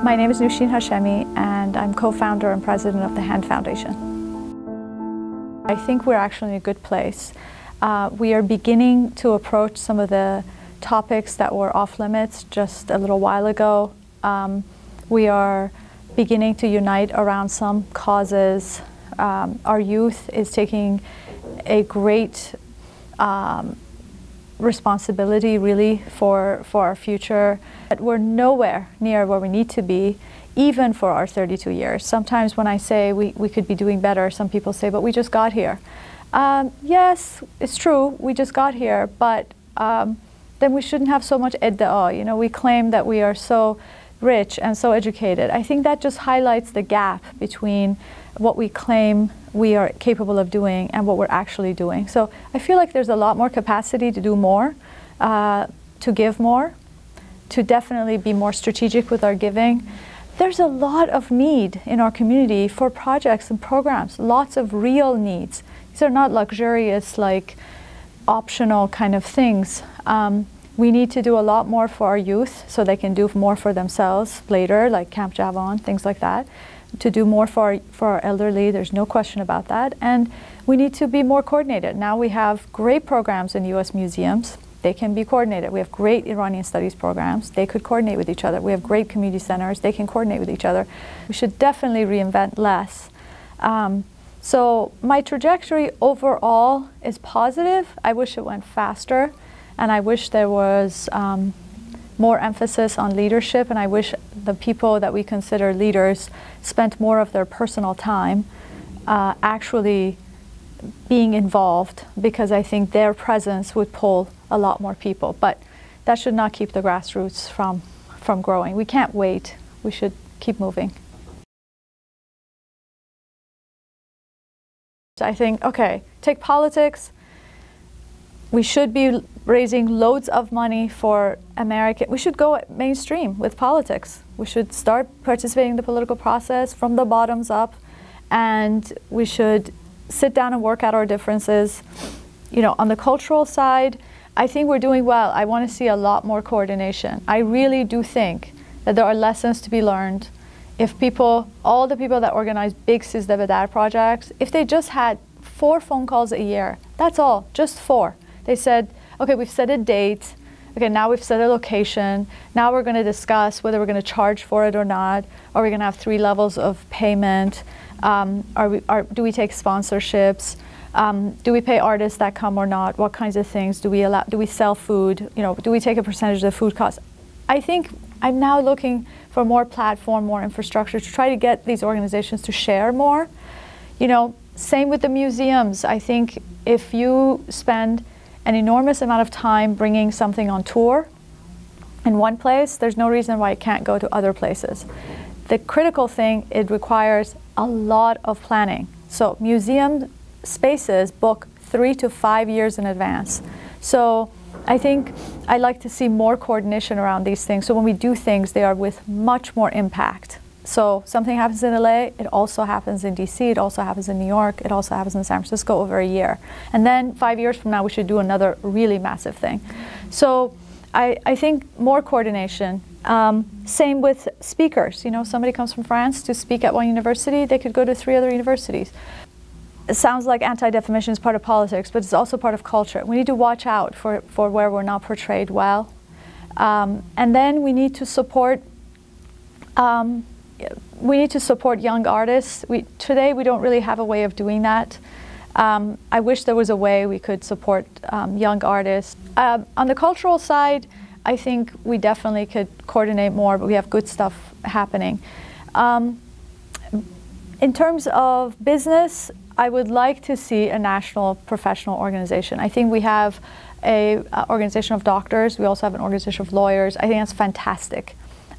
My name is Noosheen Hashemi, and I'm co-founder and president of the HAND Foundation. I think we're actually in a good place. We are beginning to approach some of the topics that were off limits just a little while ago. We are beginning to unite around some causes. Our youth is taking a great responsibility really for our future. But we're nowhere near where we need to be, even for our 32 years. Sometimes when I say we could be doing better, some people say, but we just got here. Yes, it's true, we just got here, but then we shouldn't have so much idda'a. You know, we claim that we are so rich and so educated. I think that just highlights the gap between what we claim we are capable of doing and what we're actually doing. So I feel like there's a lot more capacity to do more, to give more, to definitely be more strategic with our giving. There's a lot of need in our community for projects and programs, lots of real needs. These are not luxurious, like optional kind of things. We need to do a lot more for our youth so they can do more for themselves later, like Camp Javan, things like that. To do more for our elderly, there's no question about that. And we need to be more coordinated. Now we have great programs in US museums. They can be coordinated. We have great Iranian studies programs. They could coordinate with each other. We have great community centers. They can coordinate with each other. We should definitely reinvent less. So my trajectory overall is positive. I wish it went faster, and I wish there was more emphasis on leadership, and I wish the people that we consider leaders spent more of their personal time actually being involved, because I think their presence would pull a lot more people. But that should not keep the grassroots from growing. We can't wait. We should keep moving. So I think, okay, take politics. We should be raising loads of money for America. We should go mainstream with politics. We should start participating in the political process from the bottoms up, and we should sit down and work out our differences. You know, on the cultural side, I think we're doing well. I want to see a lot more coordination. I really do think that there are lessons to be learned. If people, all the people that organize big Azizzada projects, if they just had 4 phone calls a year, that's all, just 4. They said, okay, we've set a date. Okay, now we've set a location. Now we're going to discuss whether we're going to charge for it or not. Are we going to have 3 levels of payment? Do we take sponsorships? Do we pay artists that come or not? What kinds of things do we allow? Do we sell food? You know, do we take a percentage of the food costs? I think I'm now looking for more platform, more infrastructure to try to get these organizations to share more. You know, same with the museums. I think if you spend an enormous amount of time bringing something on tour in one place, there's no reason why it can't go to other places. The critical thing, it requires a lot of planning. So museum spaces book 3 to 5 years in advance. So I think I'd like to see more coordination around these things. So when we do things, they are with much more impact. So something happens in LA, it also happens in DC, it also happens in New York, it also happens in San Francisco over a year. And then 5 years from now, we should do another really massive thing. So I think more coordination. Same with speakers. You know, somebody comes from France to speak at one university, they could go to 3 other universities. It sounds like anti-defamation is part of politics, but it's also part of culture. We need to watch out for where we're not portrayed well. And then we need to support young artists. Today we don't really have a way of doing that. I wish there was a way we could support young artists. On the cultural side, I think we definitely could coordinate more, but we have good stuff happening. In terms of business, I would like to see a national professional organization. I think we have an organization of doctors. We also have an organization of lawyers. I think that's fantastic.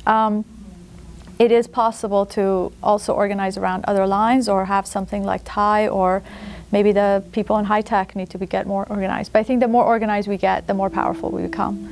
It is possible to also organize around other lines or have something like TIE, or maybe the people in high tech need to get more organized. But I think the more organized we get, the more powerful we become.